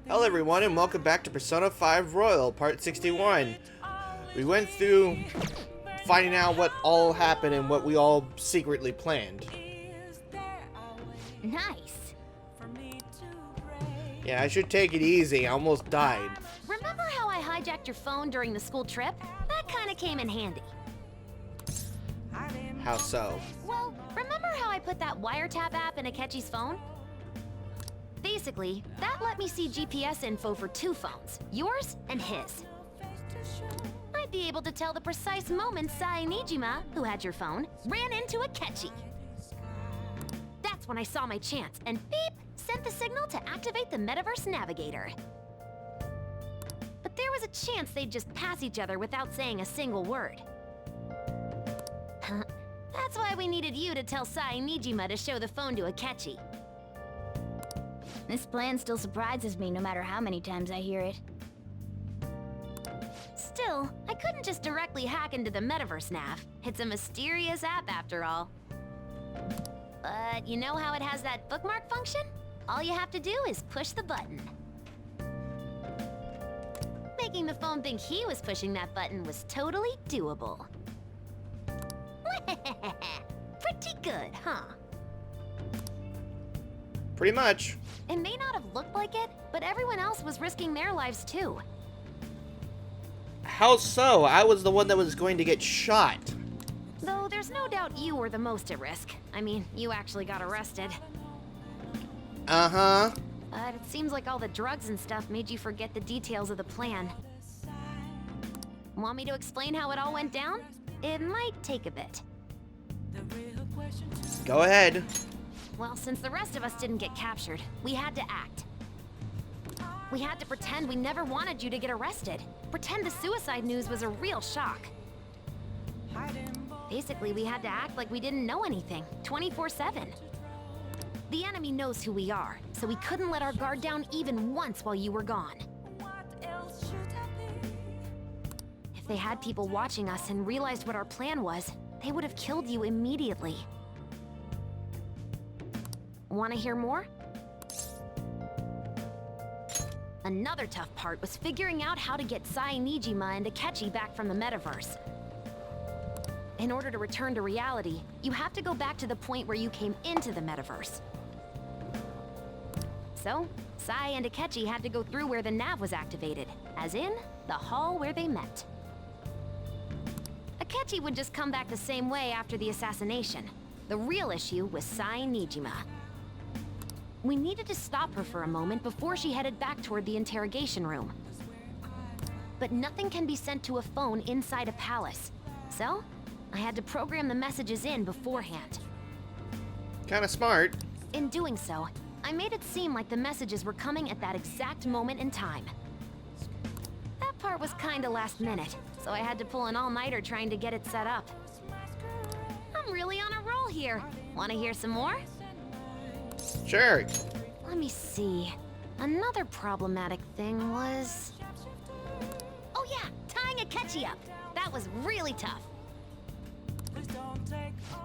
Hello everyone and welcome back to Persona 5 Royal, Part 61. We went through finding out what all happened and what we all secretly planned. Nice. Yeah, I should take it easy, I almost died. Remember how I hijacked your phone during the school trip? That kinda came in handy. How so? Well, remember how I put that wiretap app in Akechi's phone? Basically, that let me see GPS info for two phones, yours and his. I'd be able to tell the precise moment Sae Nijima, who had your phone, ran into Akechi. That's when I saw my chance, and beep, sent the signal to activate the Metaverse Navigator. But there was a chance they'd just pass each other without saying a single word. That's why we needed you to tell Sae Nijima to show the phone to Akechi. This plan still surprises me no matter how many times I hear it. Still, I couldn't just directly hack into the Metaverse Nav. It's a mysterious app after all. But you know how it has that bookmark function? All you have to do is push the button. Making the phone think he was pushing that button was totally doable. Pretty good, huh? Pretty much. It may not have looked like it, but everyone else was risking their lives too. How so? I was the one that was going to get shot. Though there's no doubt you were the most at risk. I mean, you actually got arrested. Uh-huh. But it seems like all the drugs and stuff made you forget the details of the plan. Want me to explain how it all went down? It might take a bit. Go ahead. Well, since the rest of us didn't get captured, we had to act. We had to pretend we never wanted you to get arrested. Pretend the suicide news was a real shock. Basically, we had to act like we didn't know anything, 24/7. The enemy knows who we are, so we couldn't let our guard down even once while you were gone. If they had people watching us and realized what our plan was, they would have killed you immediately. Want to hear more? Another tough part was figuring out how to get Sae Nijima and Akechi back from the metaverse. In order to return to reality, you have to go back to the point where you came into the metaverse. So, Sae and Akechi had to go through where the nav was activated, as in, the hall where they met. Akechi would just come back the same way after the assassination. The real issue was Sae Nijima. We needed to stop her for a moment before she headed back toward the interrogation room. But nothing can be sent to a phone inside a palace. So, I had to program the messages in beforehand. Kinda smart. In doing so, I made it seem like the messages were coming at that exact moment in time. That part was kinda last minute, so I had to pull an all-nighter trying to get it set up. I'm really on a roll here. Wanna hear some more? Sure. Let me see. Another problematic thing was... Oh yeah, tying Akechi up. That was really tough.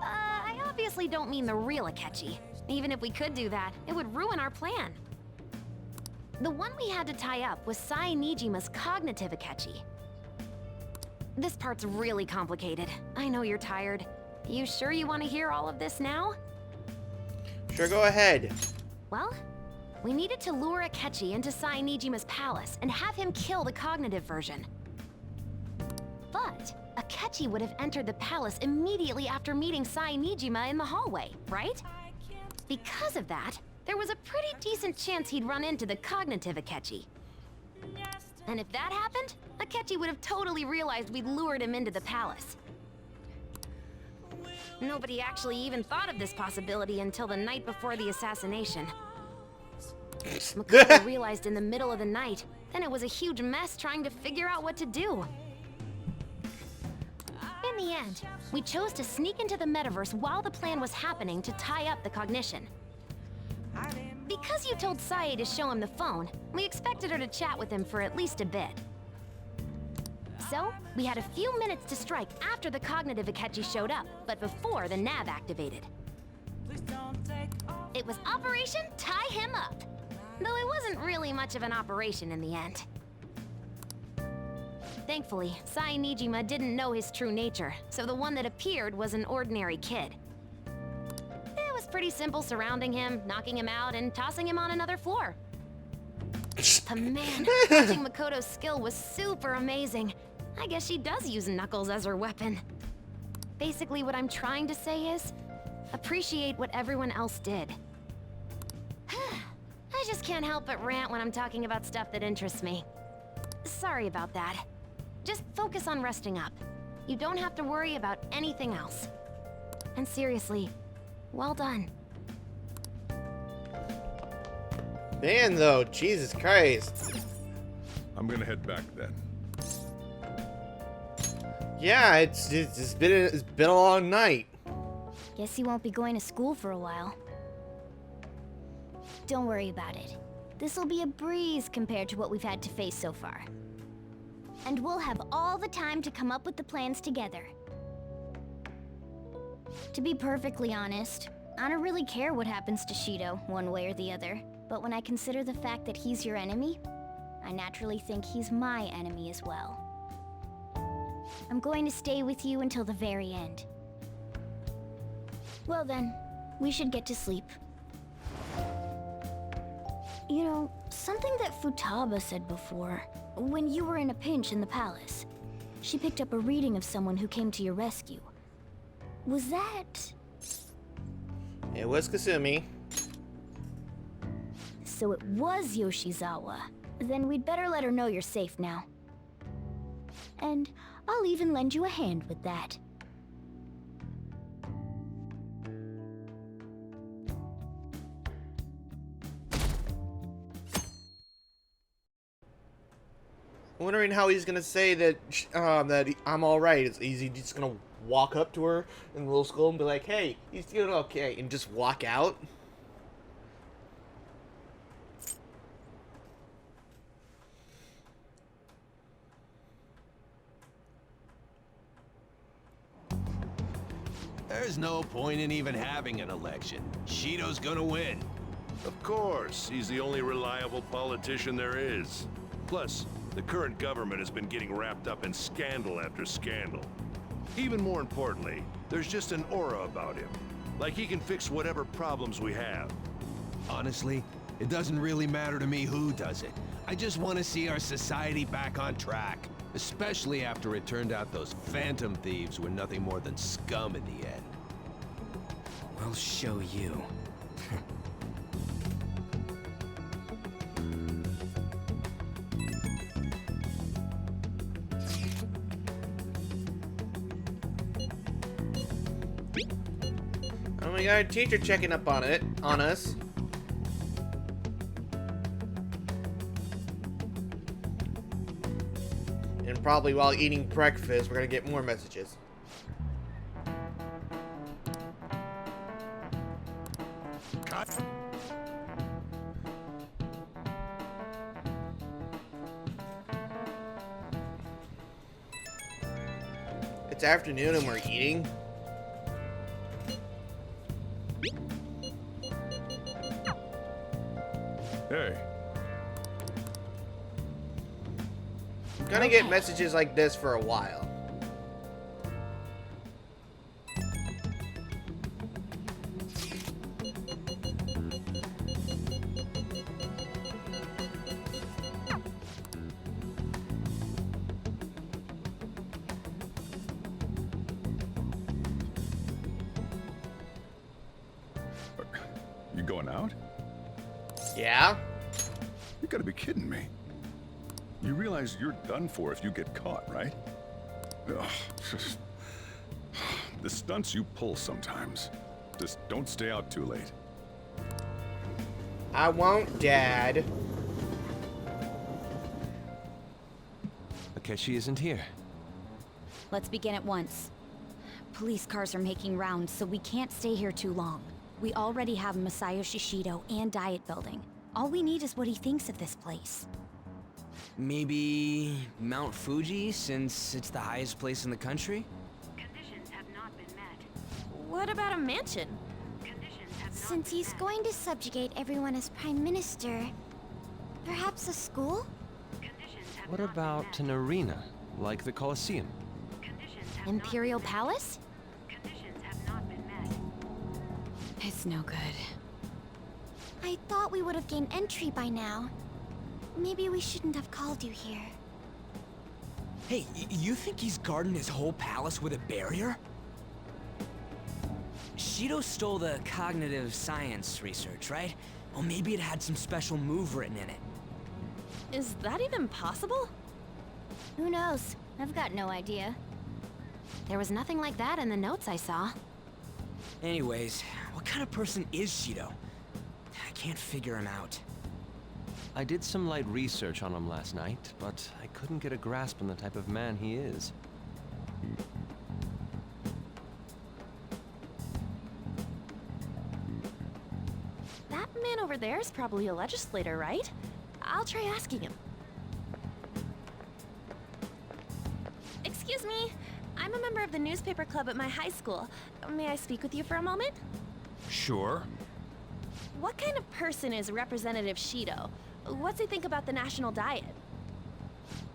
I obviously don't mean the real Akechi. Even if we could do that, it would ruin our plan. The one we had to tie up was Sae Nijima's cognitive Akechi. This part's really complicated. I know you're tired. You sure you want to hear all of this now? Sure, go ahead. Well, we needed to lure Akechi into Sae Nijima's palace and have him kill the cognitive version. But Akechi would have entered the palace immediately after meeting Sae Nijima in the hallway, right? Because of that, there was a pretty decent chance he'd run into the cognitive Akechi. And if that happened, Akechi would have totally realized we'd lured him into the palace. Nobody actually even thought of this possibility until the night before the assassination. Makoto realized in the middle of the night, then it was a huge mess trying to figure out what to do. In the end, we chose to sneak into the metaverse while the plan was happening to tie up the cognition. Because you told Sae to show him the phone, we expected her to chat with him for at least a bit. So, we had a few minutes to strike after the cognitive Akechi showed up, but before the nav activated. It was Operation Tie Him Up. Though it wasn't really much of an operation in the end. Thankfully, Sai Nijima didn't know his true nature, so the one that appeared was an ordinary kid. It was pretty simple surrounding him, knocking him out, and tossing him on another floor. But man, watching Makoto's skill was super amazing. I guess she does use knuckles as her weapon. Basically, what I'm trying to say is, appreciate what everyone else did. I just can't help but rant when I'm talking about stuff that interests me. Sorry about that. Just focus on resting up. You don't have to worry about anything else. And seriously, well done. Man, though, Jesus Christ. I'm gonna head back then. Yeah, it's been a long night. Guess he won't be going to school for a while. Don't worry about it. This'll be a breeze compared to what we've had to face so far. And we'll have all the time to come up with the plans together. To be perfectly honest, I don't really care what happens to Shido, one way or the other. But when I consider the fact that he's your enemy, I naturally think he's my enemy as well. I'm going to stay with you until the very end. Well then, we should get to sleep. You know, something that Futaba said before, when you were in a pinch in the palace, she picked up a reading of someone who came to your rescue. Was that... It was Kasumi. So it was Yoshizawa. Then we'd better let her know you're safe now. And I'll even lend you a hand with that. I'm wondering how he's gonna say that I'm all right. Is he just gonna walk up to her in the little school and be like, "Hey, he's doing okay," and just walk out? There's no point in even having an election. Shido's gonna win. Of course, he's the only reliable politician there is. Plus, the current government has been getting wrapped up in scandal after scandal. Even more importantly, there's just an aura about him. Like he can fix whatever problems we have. Honestly, it doesn't really matter to me who does it. I just want to see our society back on track. Especially after it turned out those phantom thieves were nothing more than scum in the end. We'll show you. Oh my god, teacher checking up on us. And probably while eating breakfast, we're gonna get more messages. Cut. It's afternoon and we're eating. Hey, I'm gonna get messages like this for a while. you going out? Yeah? You gotta be kidding me. You realize you're done for if you get caught, right? Ugh, the stunts you pull sometimes. Just don't stay out too late. I won't, Dad. Akechi isn't here. Let's begin at once. Police cars are making rounds, so we can't stay here too long. We already have Masayoshi Shido and Diet Building. All we need is what he thinks of this place. Maybe Mount Fuji, since it's the highest place in the country? Conditions have not been met. What about a mansion? Conditions have not Since he's going to subjugate everyone as Prime Minister, Perhaps a school? What about an arena, like the Colosseum? Imperial Palace? It's no good. I thought we would have gained entry by now. Maybe we shouldn't have called you here. Hey, you think he's guarding his whole palace with a barrier? Shido stole the cognitive science research, right? Well, maybe it had some special move written in it. Is that even possible? Who knows? I've got no idea. There was nothing like that in the notes I saw. Anyways, what kind of person is Shido? I can't figure him out. I did some light research on him last night, but I couldn't get a grasp on the type of man he is. That man over there is probably a legislator, right? I'll try asking him. Excuse me. I'm a member of the newspaper club at my high school. May I speak with you for a moment? Sure. What kind of person is Representative Shido? What's he think about the national diet?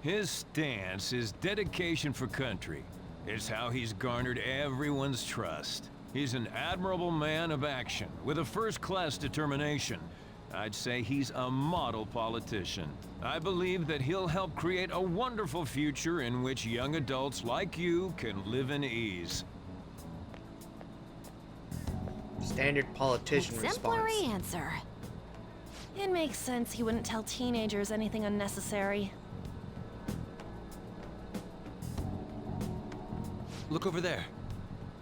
His stance is dedication for country. It's how he's garnered everyone's trust. He's an admirable man of action, with a first-class determination. I'd say he's a model politician. I believe that he'll help create a wonderful future in which young adults like you can live in ease. Standard politician Exemplary response. answer. It makes sense he wouldn't tell teenagers anything unnecessary. Look over there.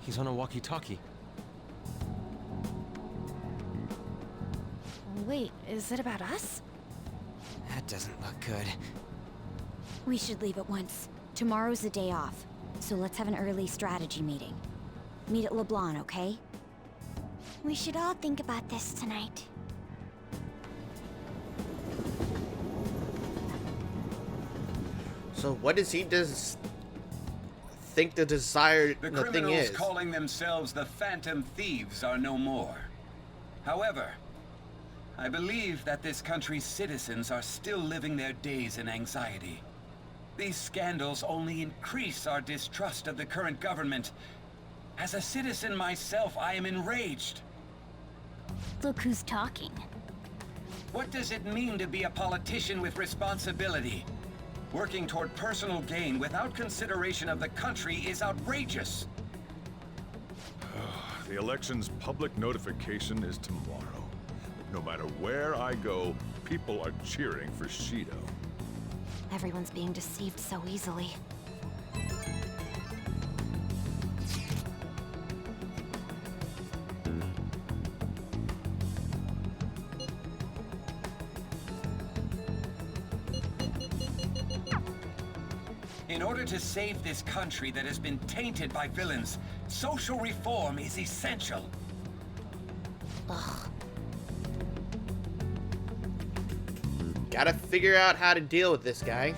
He's on a walkie-talkie. Wait, is it about us? That doesn't look good. We should leave at once. Tomorrow's the day off, so let's have an early strategy meeting. Meet at LeBlanc, okay? We should all think about this tonight. So what does he think the desired The thing criminals is? calling themselves the Phantom Thieves are no more. However, I believe that this country's citizens are still living their days in anxiety. These scandals only increase our distrust of the current government. As a citizen myself, I am enraged. Look who's talking. What does it mean to be a politician with responsibility? Working toward personal gain without consideration of the country is outrageous. The election's public notification is tomorrow. No matter where I go, people are cheering for Shido. Everyone's being deceived so easily. In order to save this country that has been tainted by villains, social reform is essential. Ugh. Gotta figure out how to deal with this guy.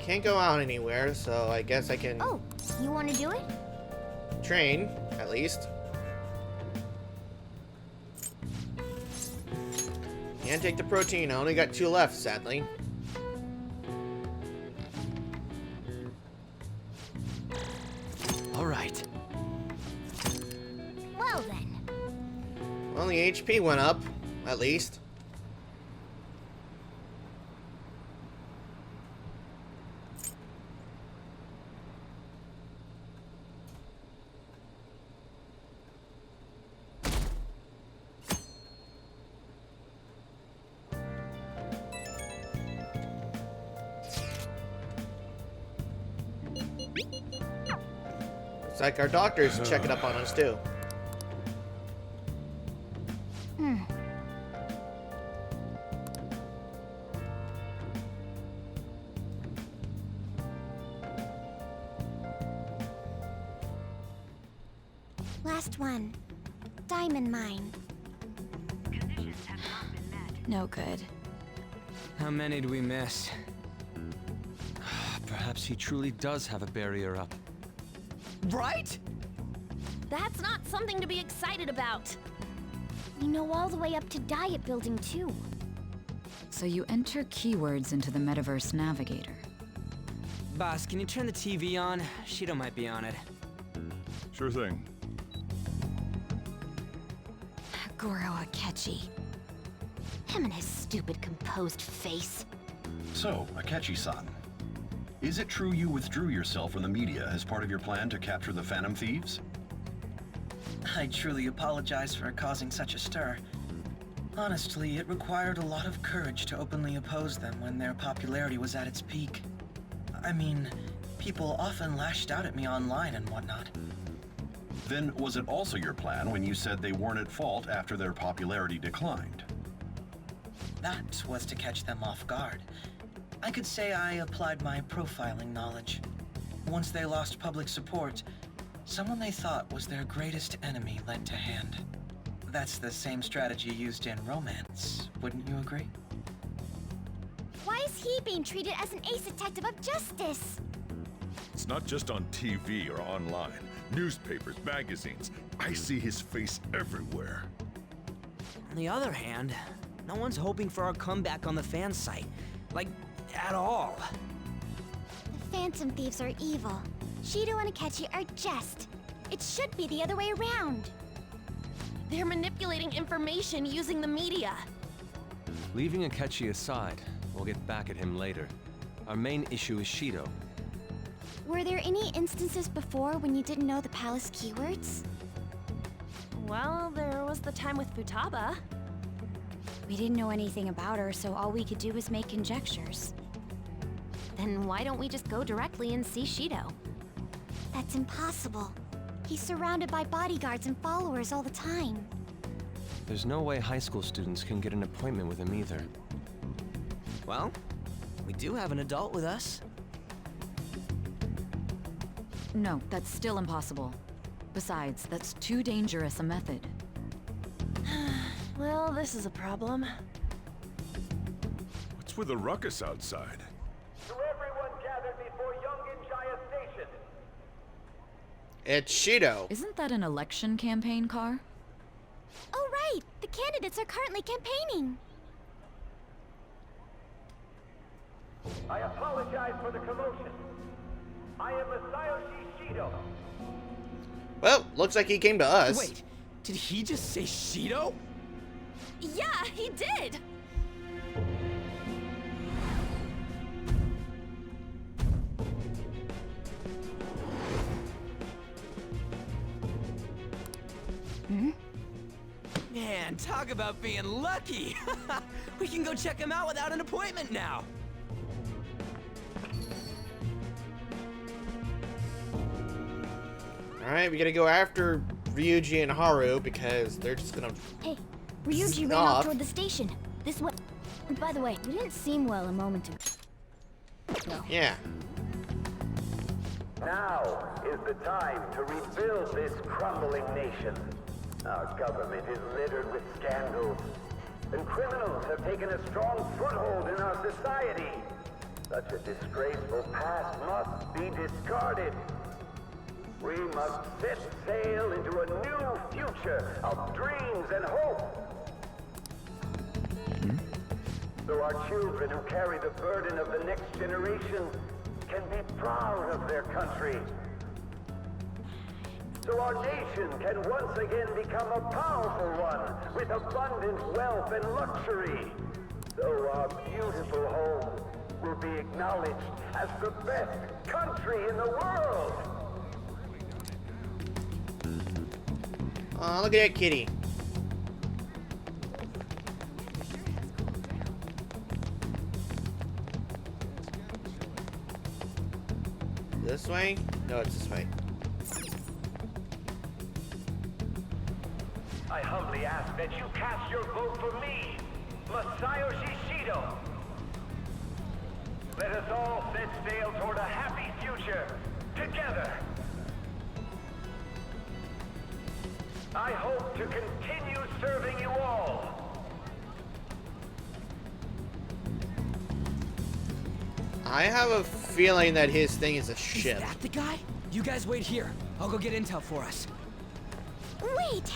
Can't go out anywhere, so I guess I can Oh, you want to do it? train, at least. Can't take the protein, I only got 2 left, sadly. All right. Well then. Well, the HP went up, at least. It's like our doctor's checking up on us, too. Last one. Diamond mine. No good. How many do we miss? Perhaps he truly does have a barrier up. Right? That's not something to be excited about. We know all the way up to Diet Building, too. So you enter keywords into the Metaverse Navigator. Boss, can you turn the TV on? Shido might be on it. Sure thing. Goro Akechi. Him and his stupid composed face. So, Akechi-san, is it true you withdrew yourself from the media as part of your plan to capture the Phantom Thieves? I truly apologize for causing such a stir. Honestly, it required a lot of courage to openly oppose them when their popularity was at its peak. I mean, people often lashed out at me online and whatnot. Then was it also your plan when you said they weren't at fault after their popularity declined? That was to catch them off guard. I could say I applied my profiling knowledge. Once they lost public support, someone they thought was their greatest enemy lent a hand. That's the same strategy used in romance, wouldn't you agree? Why is he being treated as an ace detective of justice? It's not just on TV or online. Newspapers, magazines. I see his face everywhere. On the other hand, no one's hoping for our comeback on the fan site. Like, at all. The Phantom Thieves are evil. Shido and Akechi are just. It should be the other way around. They're manipulating information using the media. Leaving Akechi aside, we'll get back at him later. Our main issue is Shido. Were there any instances before when you didn't know the palace keywords? Well, there was the time with Futaba. We didn't know anything about her, so all we could do was make conjectures. Then why don't we just go directly and see Shido? That's impossible. He's surrounded by bodyguards and followers all the time. There's no way high school students can get an appointment with him either. Well, we do have an adult with us. No, that's still impossible. Besides, that's too dangerous a method. Well, this is a problem. What's with the ruckus outside? To everyone gathered before Yongen-Jaya Station. It's Shido. Isn't that an election campaign car? Oh, right! The candidates are currently campaigning. I apologize for the commotion. I am Masayoshi Shido. Well, looks like he came to us. Wait, did he just say Shido? Yeah, he did! Man, talk about being lucky! We can go check him out without an appointment now! Alright, we gotta go after Ryuji and Haru because they're just gonna... Hey, Ryuji ran off toward the station. This way. And by the way, you didn't seem well a moment ago. No. Yeah. Now is the time to rebuild this crumbling nation. Our government is littered with scandals, and criminals have taken a strong foothold in our society. Such a disgraceful past must be discarded. We must set sail into a new future of dreams and hope. So our children who carry the burden of the next generation can be proud of their country. So our nation can once again become a powerful one with abundant wealth and luxury. So our beautiful home will be acknowledged as the best country in the world. Aw, look at that kitty. This way? No, it's this way. I humbly ask that you cast your vote for me, Masayoshi Shido. Let us all set sail toward a happy future, together. I hope to continue serving you all. I have a feeling that his thing is a ship. Is that the guy? You guys wait here. I'll go get intel for us. Wait!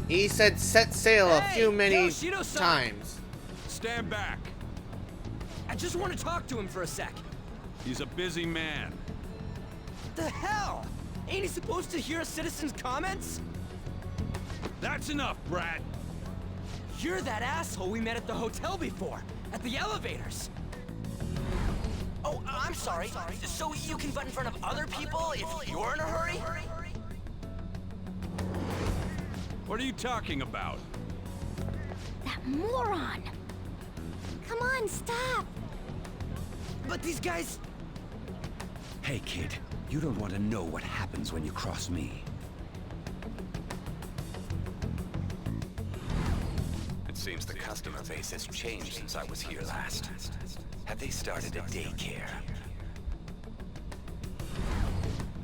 He said set sail a few many Shido-san! times. Stand back. I just want to talk to him for a sec. He's a busy man. The hell? Ain't he supposed to hear a citizen's comments? That's enough, brat. You're that asshole we met at the hotel before, at the elevators. Oh, I'm sorry. So you can butt in front of other people if you're in a hurry? What are you talking about? That moron! Come on, stop! But these guys... Hey, kid. You don't want to know what happens when you cross me. It seems the customer base has changed since I was here last. Have they started a daycare?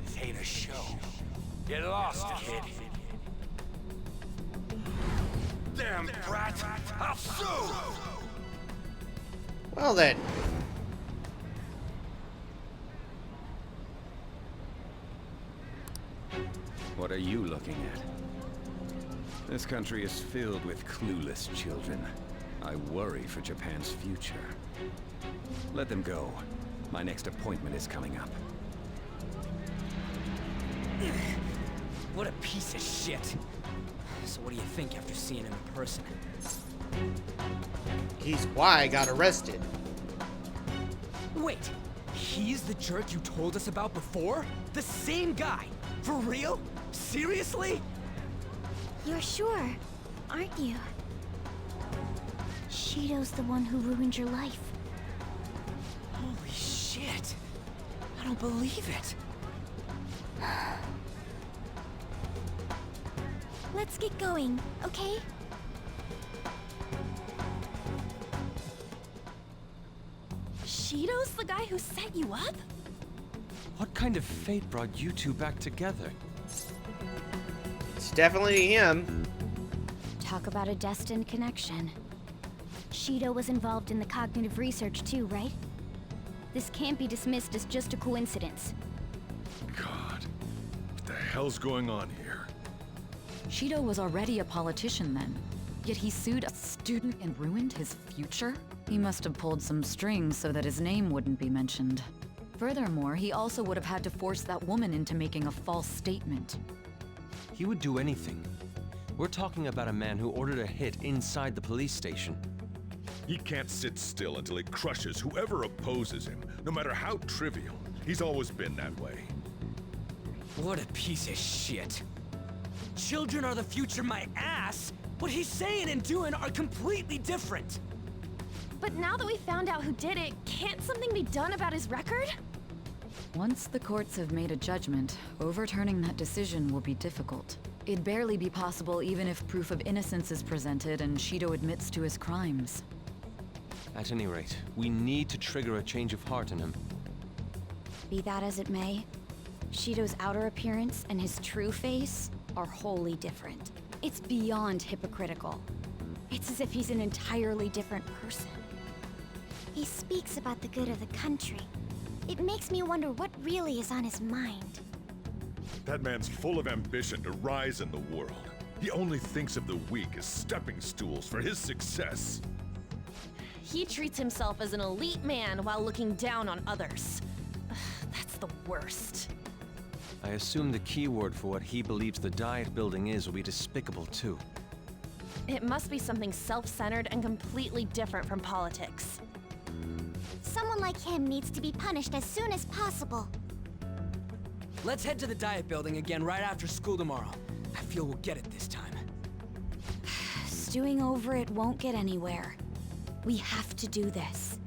This ain't a show. Get lost, kid. Damn brat! I'll sue! Well then. What are you looking at? This country is filled with clueless children. I worry for Japan's future. Let them go. My next appointment is coming up. What a piece of shit. So what do you think after seeing him in person? He's why I got arrested. Wait, he's the jerk you told us about before? The same guy? For real? Seriously? You're sure, aren't you? Shido's the one who ruined your life. Holy shit. I don't believe it. Let's get going, okay? Shido's the guy who set you up? What kind of fate brought you two back together? It's definitely him. Talk about a destined connection. Shido was involved in the cognitive research too, right? This can't be dismissed as just a coincidence. God, what the hell's going on here? Shido was already a politician then, yet he sued a student and ruined his future? He must have pulled some strings so that his name wouldn't be mentioned. Furthermore, he also would have had to force that woman into making a false statement. He would do anything. We're talking about a man who ordered a hit inside the police station. He can't sit still until he crushes whoever opposes him, no matter how trivial. He's always been that way. What a piece of shit. Children are the future, my ass! What he's saying and doing are completely different. But now that we found out who did it, can't something be done about his record? Once the courts have made a judgment, overturning that decision will be difficult. It'd barely be possible even if proof of innocence is presented and Shido admits to his crimes. At any rate, we need to trigger a change of heart in him. Be that as it may, Shido's outer appearance and his true face are wholly different. It's beyond hypocritical. It's as if he's an entirely different person. He speaks about the good of the country. It makes me wonder what really is on his mind. That man's full of ambition to rise in the world. He only thinks of the weak as stepping stools for his success. He treats himself as an elite man while looking down on others. Ugh, that's the worst. I assume the key word for what he believes the Diet Building is will be despicable too. It must be something self-centered and completely different from politics. Someone like him needs to be punished as soon as possible. Let's head to the Diet Building again right after school tomorrow. I feel we'll get it this time. Stewing over it won't get anywhere. We have to do this.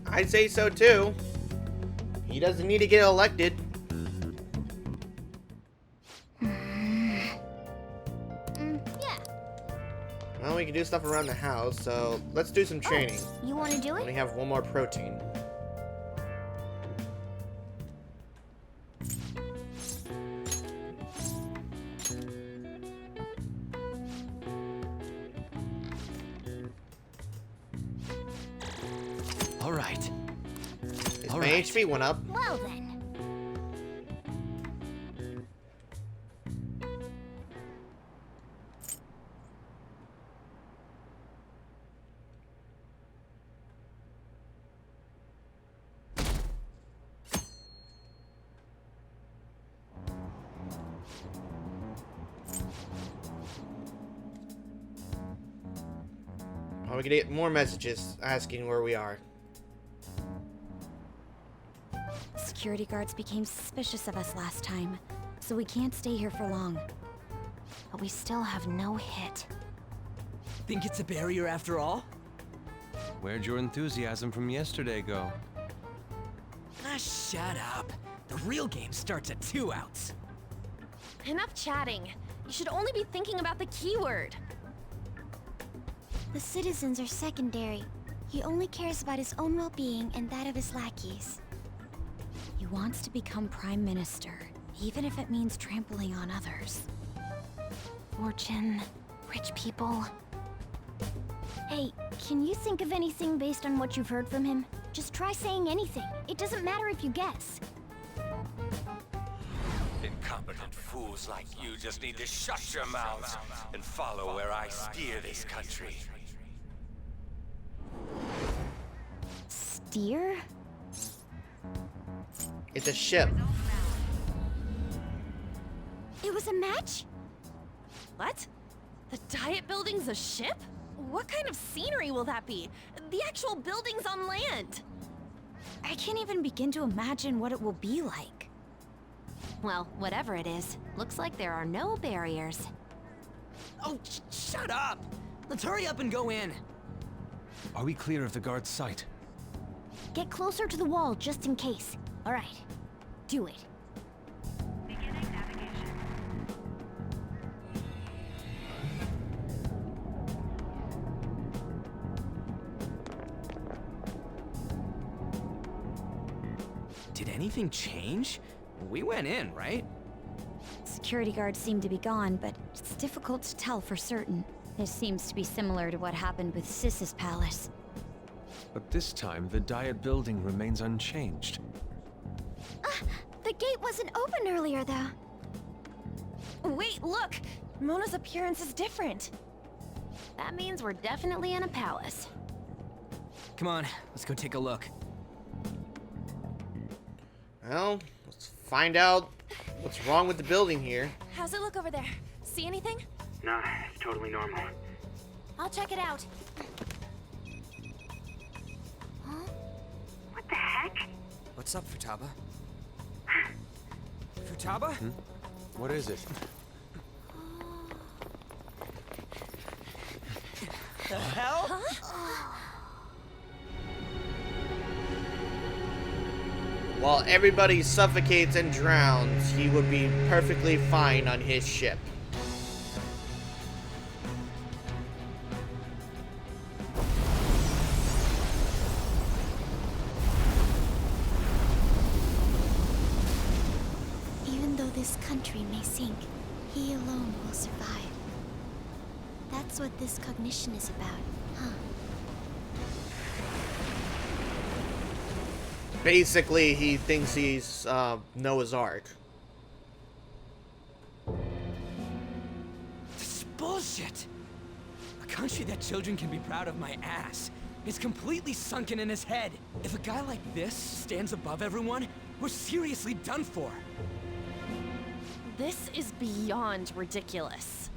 I'd say so too. He doesn't need to get elected. Yeah. Well, we can do stuff around the house, so let's do some training. You want to do We it? have one more protein. All right. My HP went up. Well then. Oh, we gonna get more messages asking where we are. Security guards became suspicious of us last time, so we can't stay here for long. But we still have no hit. Think it's a barrier after all? Where'd your enthusiasm from yesterday go? Ah, shut up. The real game starts at 2 outs. Enough chatting. You should only be thinking about the keyword. The citizens are secondary. He only cares about his own well-being and that of his lackeys. He wants to become Prime Minister, even if it means trampling on others. Fortune, rich people. Hey, can you think of anything based on what you've heard from him? Just try saying anything. It doesn't matter if you guess. Incompetent fools like you just need to shut your mouths and follow where I steer this country. Steer? It's a ship. It was a match? What? The Diet Building's a ship? What kind of scenery will that be? The actual building's on land. I can't even begin to imagine what it will be like. Well, whatever it is, looks like there are no barriers. Oh, shut up! Let's hurry up and go in. Are we clear of the guard's sight? Get closer to the wall just in case. All right, do it. Beginning navigation. Did anything change? We went in, right? Security guards seem to be gone, but it's difficult to tell for certain. This seems to be similar to what happened with Sis's palace. But this time, the Diet Building remains unchanged. The gate wasn't open earlier, though. Wait, look! Mona's appearance is different. That means we're definitely in a palace. Come on, let's go take a look. Well, let's find out what's wrong with the building here. How's it look over there? See anything? Nah, it's totally normal. I'll check it out. What the heck? What's up, Futaba? Futaba? What is it? The hell? While everybody suffocates and drowns, he would be perfectly fine on his ship. Even though this country may sink, he alone will survive. That's what this cognition is about, huh? Basically, he thinks he's Noah's Ark. This is bullshit! A country that children can be proud of my ass is completely sunken in his head. If a guy like this stands above everyone, we're seriously done for. This is beyond ridiculous.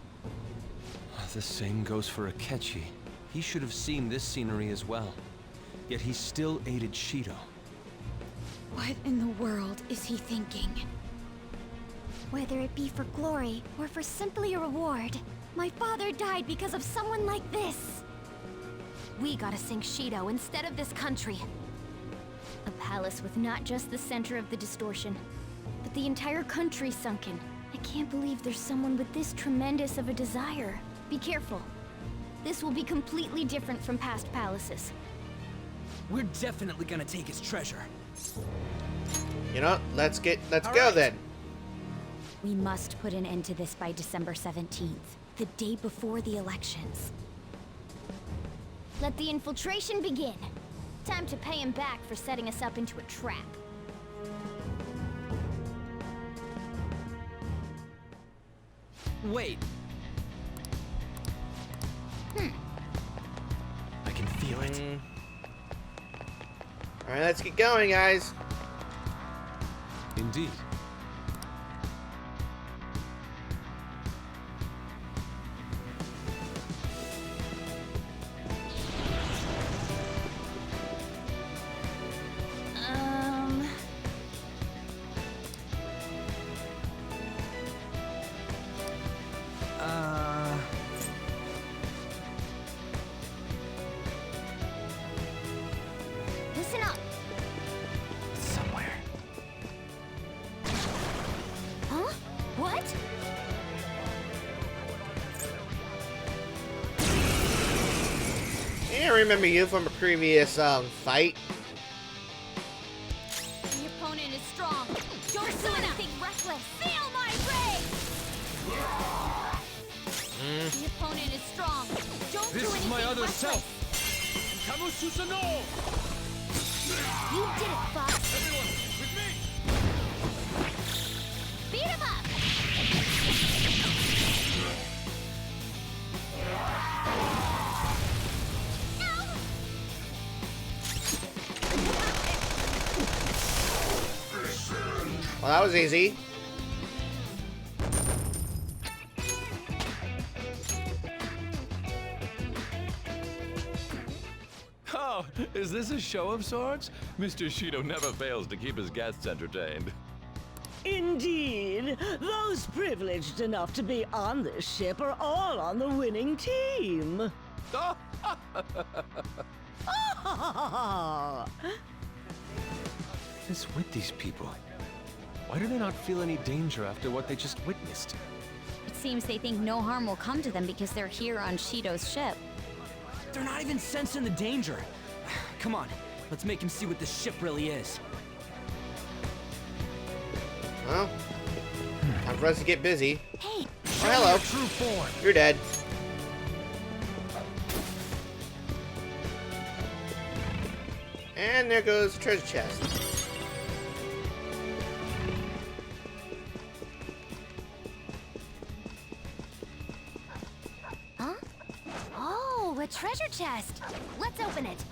The same goes for Akechi. He should have seen this scenery as well. Yet he still aided Shido. What in the world is he thinking? Whether it be for glory or for simply a reward, my father died because of someone like this. We gotta sink Shido instead of this country. A palace with not just the center of the distortion, but the entire country sunken. I can't believe there's someone with this tremendous of a desire. Be careful. This will be completely different from past palaces. We're definitely gonna take his treasure. You know, let's go then. We must put an end to this by December 17th, the day before the elections. Let the infiltration begin. Time to pay him back for setting us up into a trap. Wait. I can feel it. Alright, let's get going, guys. Indeed. think I remember you from a previous fight. The opponent is strong. Don't do anything reckless. Feel my rage! The opponent is strong. Don't do This anything is my other reckless. self. Kamususano! You did it, Fox. Everyone, with me! Beat him up. Well, that was easy. Oh, is this a show of sorts? Mr. Shido never fails to keep his guests entertained. Indeed. Those privileged enough to be on this ship are all on the winning team. What is with these people? Why do they not feel any danger after what they just witnessed? It seems they think no harm will come to them because they're here on Shido's ship. They're not even sensing the danger. Come on, let's make him see what this ship really is. Well, time for us to get busy. Hey! Oh, hello. True form. You're dead. And there goes the treasure chest. Huh? Oh, a treasure chest. Let's open it.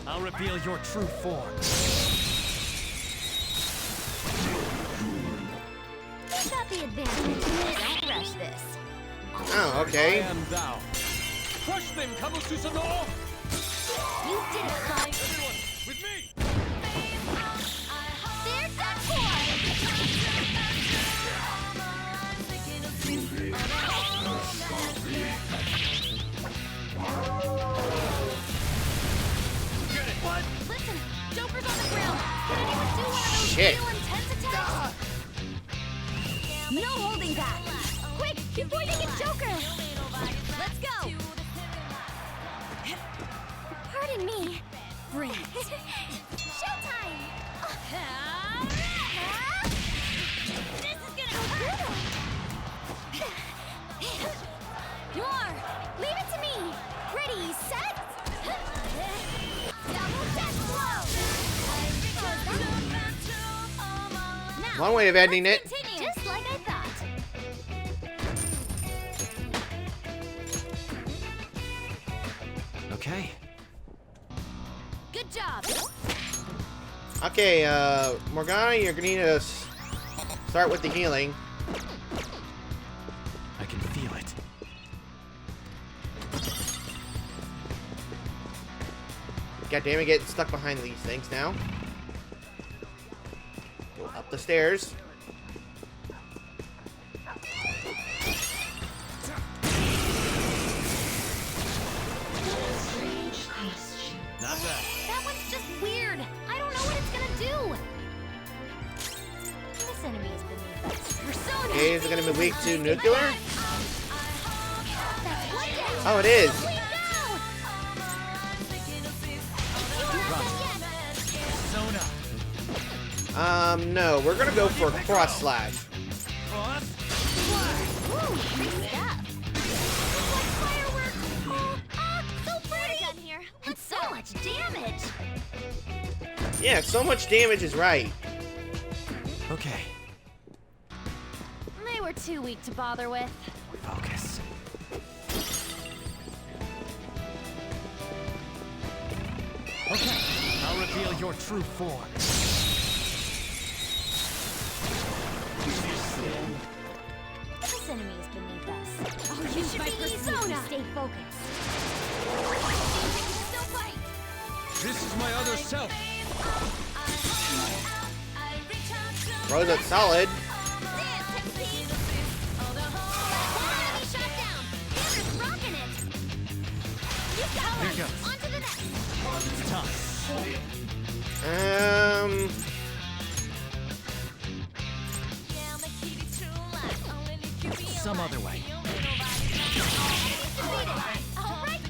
I'll reveal your true form. We've got the advantage. Don't rush this. Oh, okay. I am thou. Crush them, Kamususano! You did it, Fox. Everyone, with me! There's that boy! What? Listen, Joker's on the ground. Can anyone do one of those Shit. real intense attacks? No holding back! Quick, before they get Joker! Let's go! Pardon me. Bring it. Showtime! This is gonna hurt! Noir, leave it to me! Ready, set? Double death blow! Now, One way of ending it. continue. Just like I thought. Okay. Good job. Okay, Morgana, you're gonna need to start with the healing. I can feel it. God damn it, getting stuck behind these things now. Go up the stairs. Not bad. That one's just weird. I don't know what it's gonna do. This enemy is beneath us. Persona. Okay, is it gonna be weak to nuclear? That's one down. Oh, it is. Complete down. Sona. No, we're gonna go for cross slash. Cross. Ooh, free stuff. Like fireworks. So pretty. Done here. And so much damage. Yeah, so much damage is right. Okay. They were too weak to bother with. Focus. Okay, I'll reveal your true form. This enemy is beneath us. I'll use my pursuit to stay focused. Still fight. This is my other self. Bro, that's solid. Dance, Pixie. One enemy shot down. The other's rocking it. You got Here one. goes. On to the next. It's tough. Some other way. All right,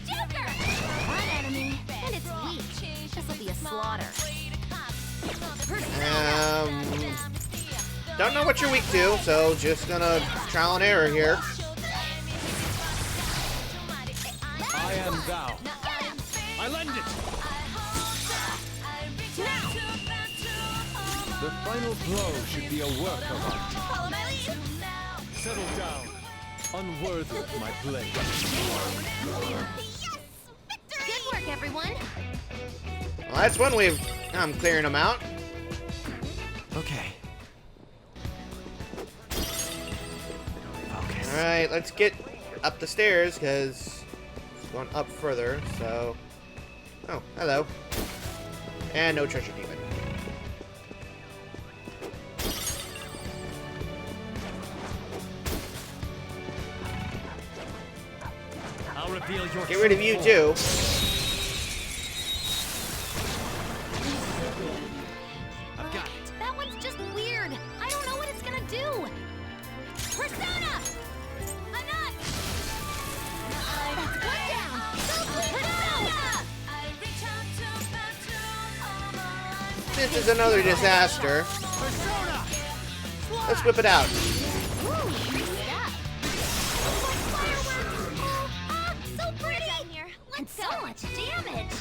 Don't know what you're weak to, so just gonna trial and error here. I am thou. I lend it. The final blow should be a work of art. Follow my lead. Settle down. Unworthy of my blade. Good work, everyone. Well, that's one way of clearing them out. Okay. Focus. Alright, let's get up the stairs, because it's going up further, so... Oh, hello. And no treasure demon. I'll reveal your Get rid of you, too. I've got it. That one's just weird. I don't know what it's gonna do. Persona! Enough! That's one down. Persona! This is another disaster. Let's whip it out. So pretty! And so much damage!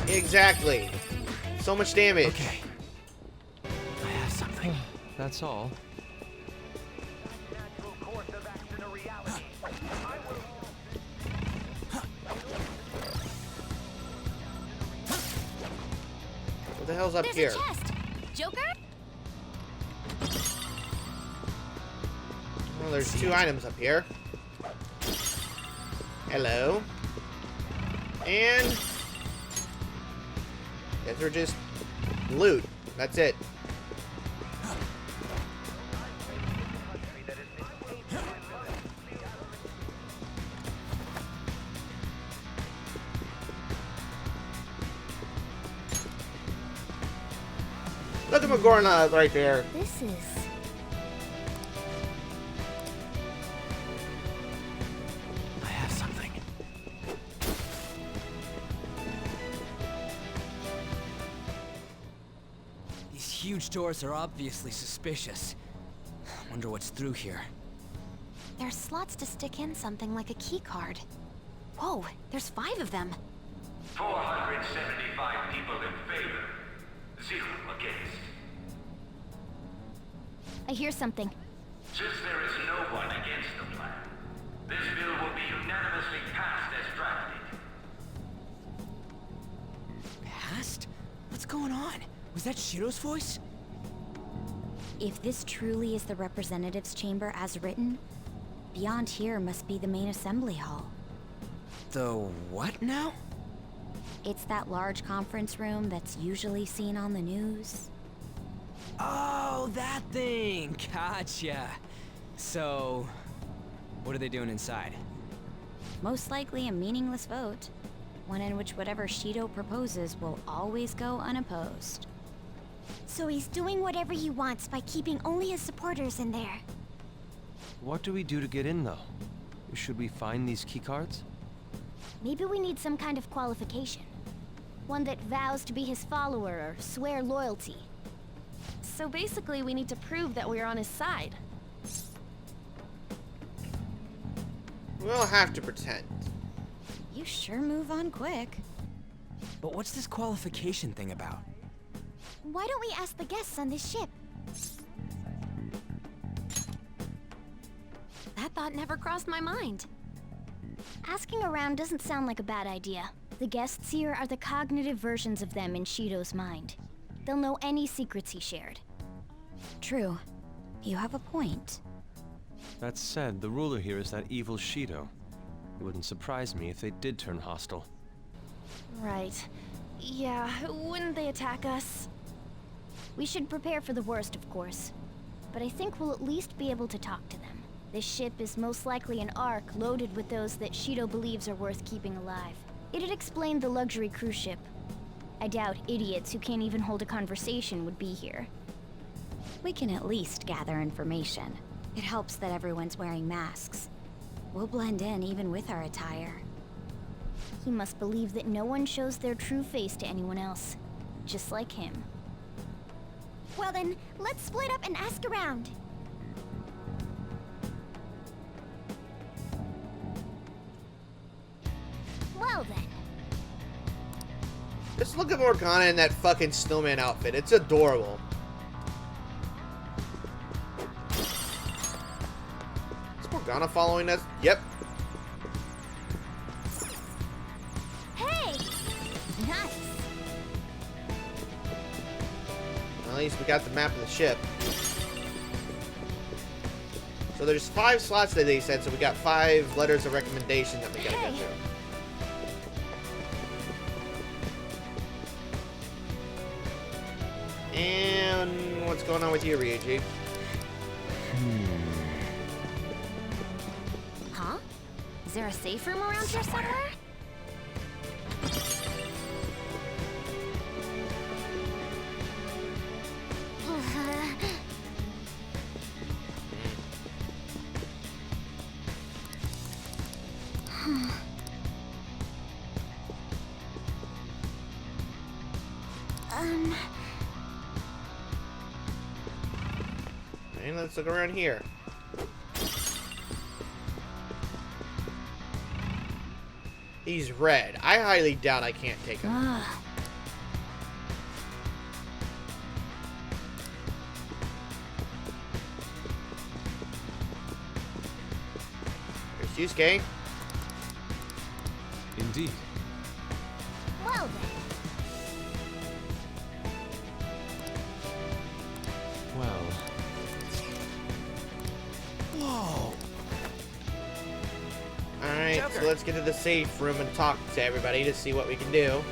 Exactly. So much damage. Okay. I have something. That's all. What the hell's up There's here? a chest. Joker? Well, there's two items up here. Hello. And... guess we're just loot. That's it. Look at Magorna right there. This is... I have something. These huge doors are obviously suspicious. Wonder what's through here. There's slots to stick in something like a key card. Whoa, there's 5 of them. 475 people in favor. 0 against. I hear something. Since there is no one against the plan, this bill will be unanimously passed as drafted. Past? What's going on? Was that Shiro's voice? If this truly is the representatives' chamber as written, beyond here must be the main assembly hall. The what now? It's that large conference room that's usually seen on the news. Oh, that thing! Gotcha. So, what are they doing inside? Most likely a meaningless vote. One in which whatever Shido proposes will always go unopposed. So he's doing whatever he wants by keeping only his supporters in there. What do we do to get in, though? Should we find these keycards? Maybe we need some kind of qualification. One that vows to be his follower or swear loyalty. So basically, we need to prove that we're on his side. We'll have to pretend. You sure move on quick. But what's this qualification thing about? Why don't we ask the guests on this ship? That thought never crossed my mind. Asking around doesn't sound like a bad idea. The guests here are the cognitive versions of them in Shido's mind. They'll know any secrets he shared. True. You have a point. That said, the ruler here is that evil Shido. It wouldn't surprise me if they did turn hostile. Right. Yeah, wouldn't they attack us? We should prepare for the worst, of course. But I think we'll at least be able to talk to them. This ship is most likely an Ark loaded with those that Shido believes are worth keeping alive. It'd explain the luxury cruise ship. I doubt idiots who can't even hold a conversation would be here. We can at least gather information. It helps that everyone's wearing masks. We'll blend in even with our attire. He must believe that no one shows their true face to anyone else. Just like him. Well then, let's split up and ask around. Well then. Just look at Morgana in that fucking snowman outfit. It's adorable. Is Morgana following us? Yep. Hey! Nice. At least we got the map of the ship. So there's 5 slots that they said, so we got 5 letters of recommendation that we gotta get through. And what's going on with you, Ryuji? Huh? Is there a safe room around here somewhere? And let's look around here. He's red. I highly doubt I can't take him. There's Yusuke. Indeed. Well then. Well. Whoa. Alright, so let's get to the safe room and talk to everybody to see what we can do.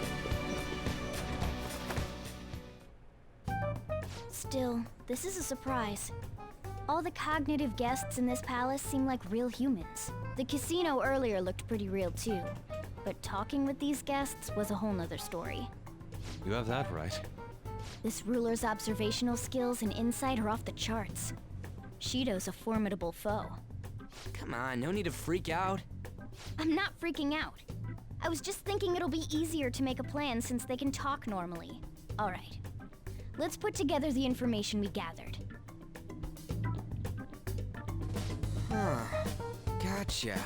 Still, this is a surprise. All the cognitive guests in this palace seem like real humans. The casino earlier looked pretty real too, but talking with these guests was a whole nother story. You have that right. This ruler's observational skills and insight are off the charts. Shido's a formidable foe. Come on, no need to freak out. I'm not freaking out. I was just thinking it'll be easier to make a plan since they can talk normally. All right. Let's put together the information we gathered. Huh. Gotcha.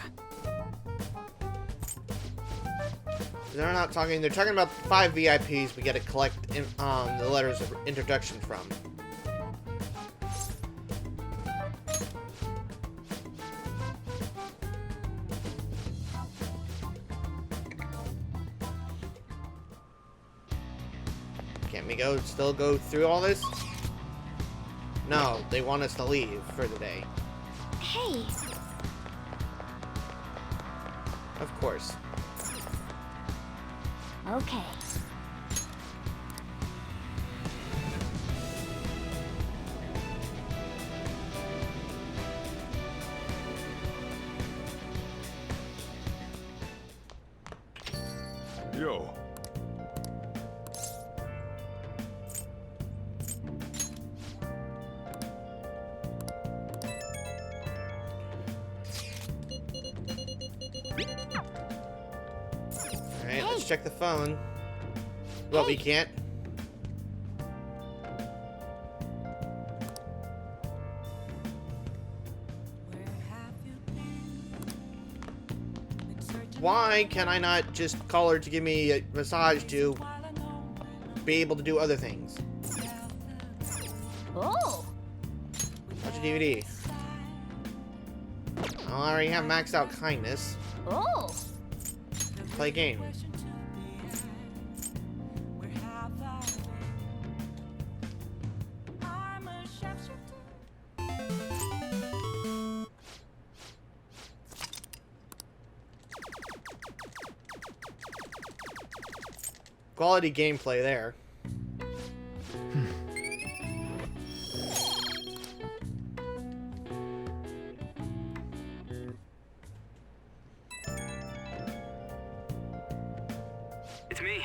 They're not talking, they're talking about 5 VIPs we gotta collect the letters of introduction from. Can't we still go through all this? No, they want us to leave for the day. Hey! Of course. Okay. Yo. Alright, let's check the phone. Well, we can't. Why can I not just call her to give me a massage to be able to do other things? Oh! Watch a DVD. I already have maxed out kindness. Oh! Play a game. Quality gameplay there. It's me.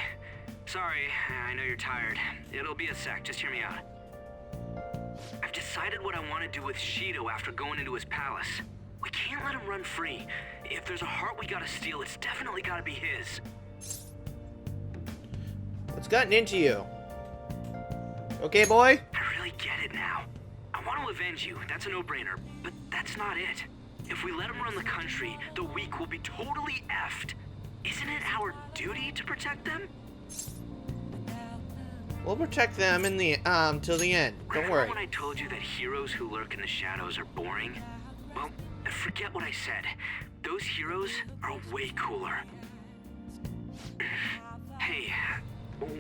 Sorry, I know you're tired. It'll be a sec, just hear me out. I've decided what I want to do with Shido after going into his palace. We can't let him run free. If there's a heart we gotta steal, it's definitely gotta be his. What's gotten into you? Okay, boy? I really finally get it now. I want to avenge you, that's a no-brainer, but that's not it. If we let them run the country, the weak will be totally effed. Isn't it our duty to protect them? We'll protect them in the till the end. Don't Remember worry. when I told you that heroes who lurk in the shadows are boring? Well, forget what I said. Those heroes are way cooler. Hey,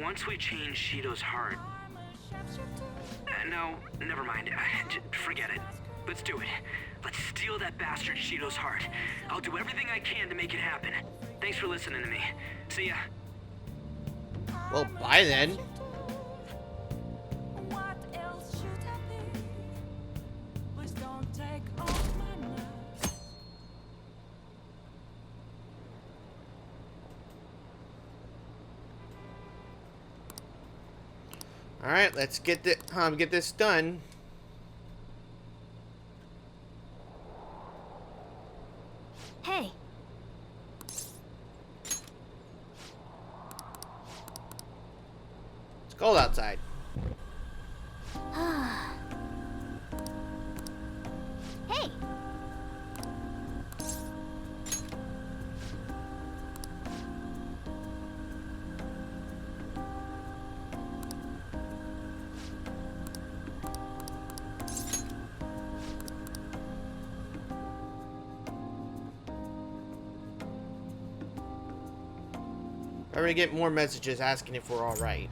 once we change Shido's heart... no, never mind. Forget it. Let's do it. Let's steal that bastard Shido's heart. I'll do everything I can to make it happen. Thanks for listening to me. See ya. Well, bye then. All right, let's get this done. Hey. It's cold outside. Hey. I'm gonna get more messages asking if we're all right.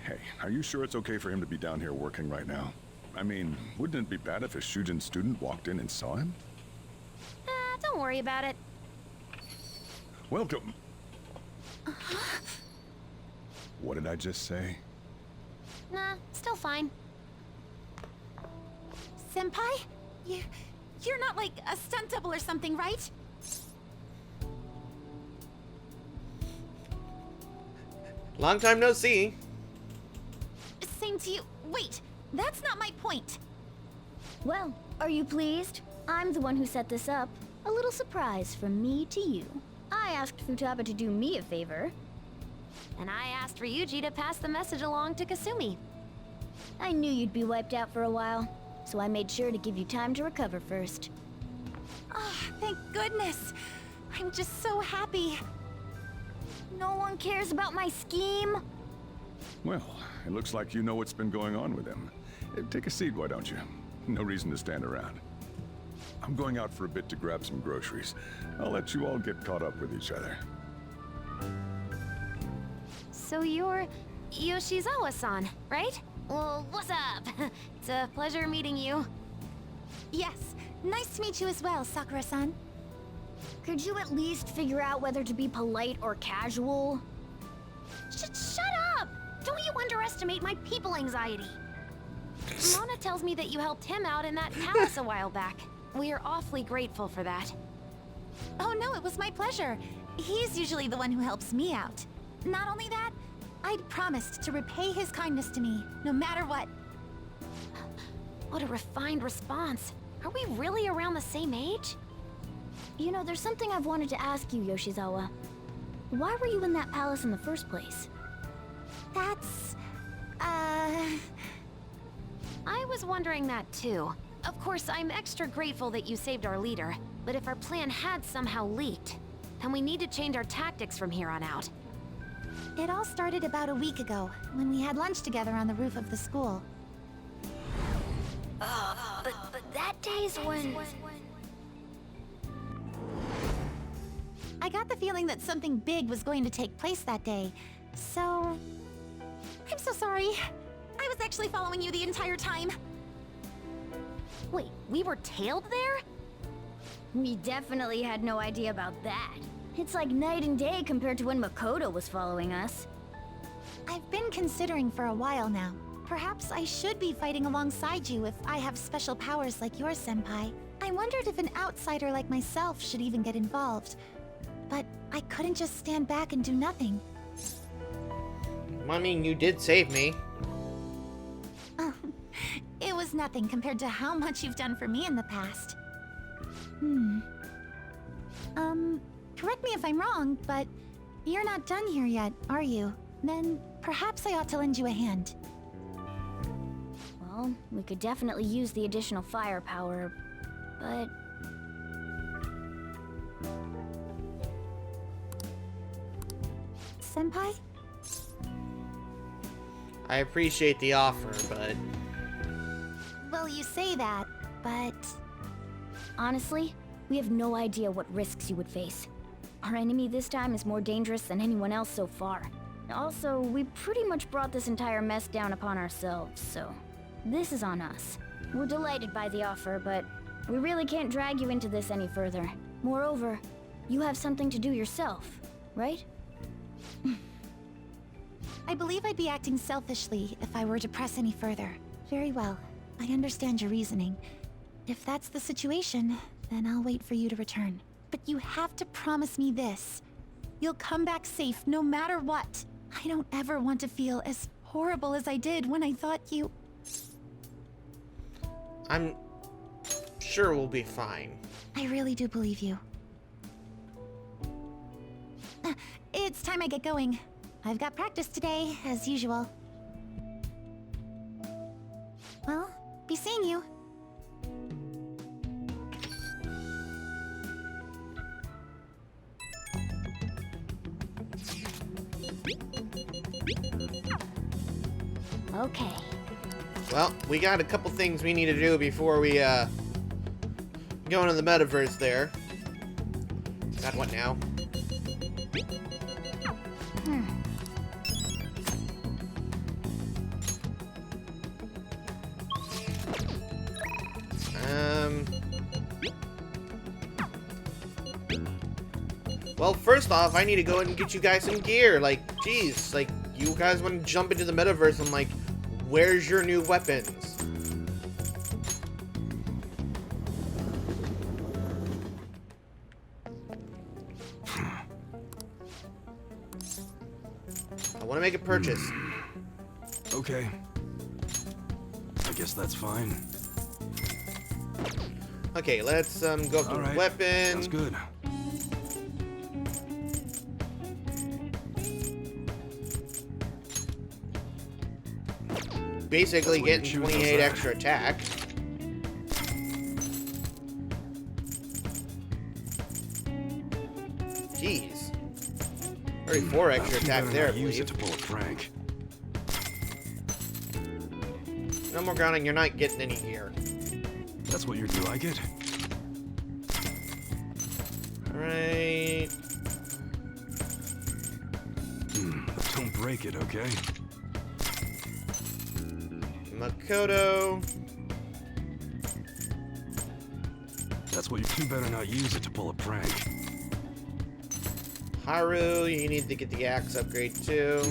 Hey, are you sure it's okay for him to be down here working right now? I mean, wouldn't it be bad if a Shujin student walked in and saw him? Don't worry about it. Welcome. What did I just say? Nah, still fine. Senpai? You're not like a stunt double or something, right? Long time no see. Same to you. Wait, that's not my point. Well, are you pleased? I'm the one who set this up. A little surprise from me to you. I asked Futaba to do me a favor. And I asked Ryuji to pass the message along to Kasumi. I knew you'd be wiped out for a while, so I made sure to give you time to recover first. Oh, thank goodness. I'm just so happy. No one cares about my scheme. Well, it looks like you know what's been going on with him. Take a seat, why don't you? No reason to stand around. I'm going out for a bit to grab some groceries. I'll let you all get caught up with each other. So you're Yoshizawa-san, right? Well, what's up? It's a pleasure meeting you. Yes, nice to meet you as well, Sakura-san. Could you at least figure out whether to be polite or casual? Shut up! Don't you underestimate my people anxiety. Mona tells me that you helped him out in that palace a while back. We are awfully grateful for that. Oh no, it was my pleasure. He's usually the one who helps me out. Not only that, I'd promised to repay his kindness to me, no matter what. What a refined response. Are we really around the same age? You know, there's something I've wanted to ask you, Yoshizawa. Why were you in that palace in the first place? That's... I was wondering that too. Of course, I'm extra grateful that you saved our leader, but if our plan had somehow leaked, then we need to change our tactics from here on out. It all started about a week ago, when we had lunch together on the roof of the school. But that day's when... I got the feeling that something big was going to take place that day, so... I'm so sorry. I was actually following you the entire time. Wait, we were tailed there? We definitely had no idea about that. It's like night and day compared to when Makoto was following us. I've been considering for a while now. Perhaps I should be fighting alongside you if I have special powers like yours, Senpai. I wondered if an outsider like myself should even get involved. But I couldn't just stand back and do nothing. I mean, you did save me. It was nothing compared to how much you've done for me in the past. Correct me if I'm wrong, but you're not done here yet, are you? Then perhaps I ought to lend you a hand. Well, we could definitely use the additional firepower, but... Senpai? I appreciate the offer, but... Well, you say that, but... Honestly, we have no idea what risks you would face. Our enemy this time is more dangerous than anyone else so far. Also, we pretty much brought this entire mess down upon ourselves, so... This is on us. We're delighted by the offer, but we really can't drag you into this any further. Moreover, you have something to do yourself, right? I believe I'd be acting selfishly if I were to press any further. Very well. I understand your reasoning. If that's the situation, then I'll wait for you to return. But you have to promise me this. You'll come back safe no matter what. I don't ever want to feel as horrible as I did when I thought you... I'm sure we'll be fine. I really do believe you. It's time I get going. I've got practice today, as usual. Well, be seeing you. Okay. Well, we got a couple things we need to do before we, go into the metaverse there. God, what now? Well, first off, I need to go ahead and get you guys some gear. Like, geez, like, you guys want to jump into the metaverse and, like, where's your new weapons? I want to make a purchase. Okay. I guess that's fine. Okay, let's go up to right. weapon. Sounds good. Basically getting 28 extra attack. Jeez. 34 extra attack there, I believe. To pull a prank. No more grounding, you're not getting any gear. That's what you like it? Alright. Don't break it, okay? Makoto. That's what you better not use it to pull a prank. Haru, you need to get the axe upgrade too.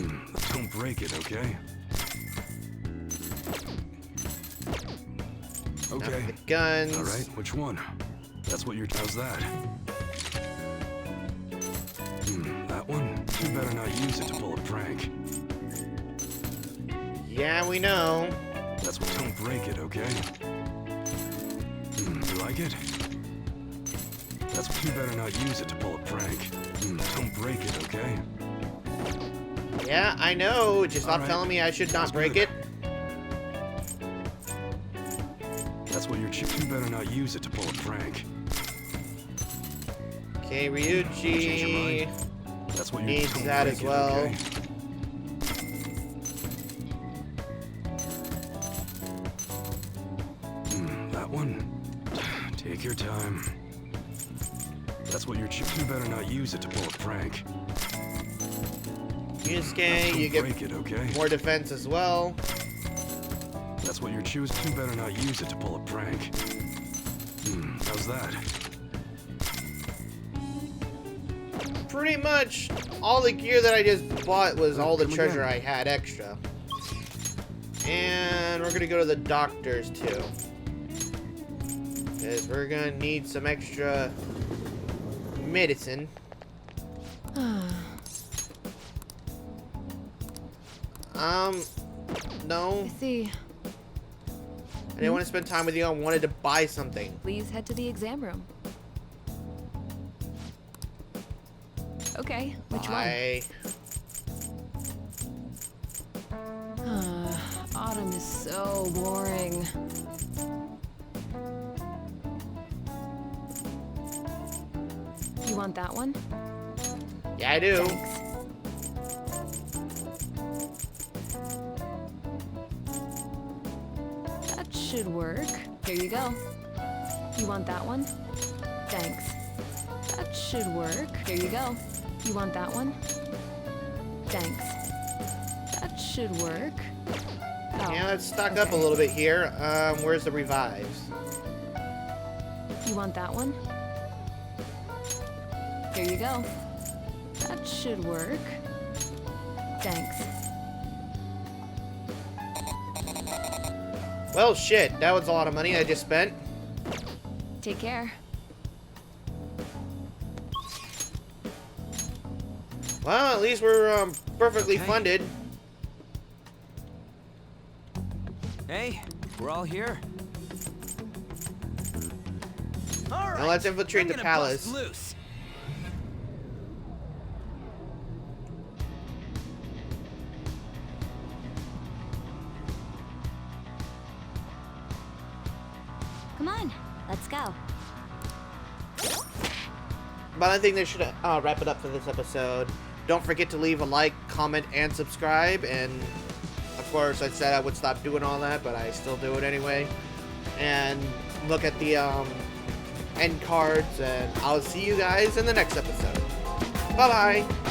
Don't break it, okay? Okay. The guns. All right, which one? That's what you're... How's that? That one? You better not use it to pull a prank. Yeah, we know. That's what... Don't break it, okay? You like it? That's what... You better not use it to pull a prank. Don't break it, okay? Yeah, I know. Just stop right. telling me I should not break it. That's what you're... You better not use it to pull a prank. Okay, Ryuji That's what needs that as well. Okay? That one? Take your time. That's what you're... You better not use it to pull a prank. Yusuke, you get break it, okay? more defense as well. That's what you're choosing. You better not use it to pull a prank. How's that? Pretty much all the gear that I just bought was all the treasure I had extra. And we're gonna go to the doctors too. Because we're gonna need some extra medicine. No. I see. I didn't want to spend time with you. I wanted to buy something. Please head to the exam room. Okay, which Bye. one? Autumn is so boring. You want that one? Yeah, I do. Thanks. That should work. Here you go. You want that one? Thanks. That should work. Here you go. You want that one? Thanks. That should work. Oh, Yeah, let's stock up a little bit here. Where's the revives? You want that one? Here you go. That should work. Thanks. Well, shit. That was a lot of money I just spent. Take care. Well, at least we're perfectly funded. Hey, we're all here. Now let's infiltrate the palace. Loose. Come on, let's go. But I think they should wrap it up for this episode. Don't forget to leave a like, comment, and subscribe. And of course, I said I would stop doing all that, but I still do it anyway. And look at the end cards, and I'll see you guys in the next episode. Bye-bye!